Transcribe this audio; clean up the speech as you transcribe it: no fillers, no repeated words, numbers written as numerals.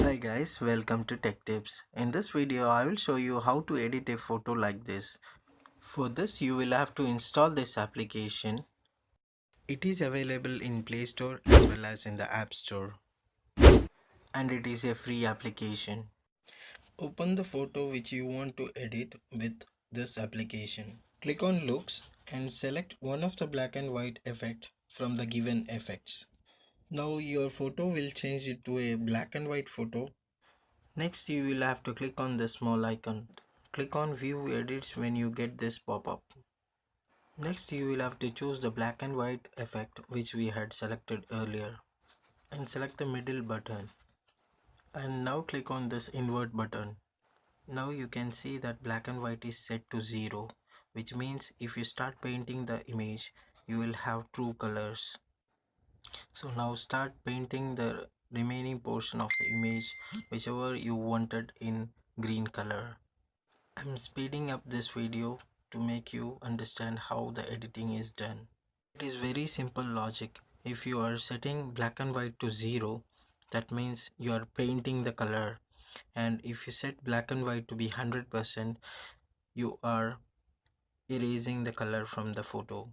Hi guys, welcome to Tech Tips. In this video, I will show you how to edit a photo like this. For this, you will have to install this application. It is available in Play Store as well as in the App Store. And it is a free application. Open the photo which you want to edit with this application. Click on Looks and select one of the black and white effect from the given effects. Now your photo will change it to a black and white photo. Next, you will have to click on the small icon. Click on View Edits when you get this pop-up. Next, you will have to choose the black and white effect which we had selected earlier and select the middle button. And now click on this invert button. Now you can see that black and white is set to 0, which means if you start painting the image, you will have true colors. So now start painting the remaining portion of the image whichever you wanted in green color. I'm speeding up this video to make you understand how the editing is done. It is very simple logic. If you are setting black and white to 0, that means you are painting the color, and if you set black and white to be 100%, you are erasing the color from the photo.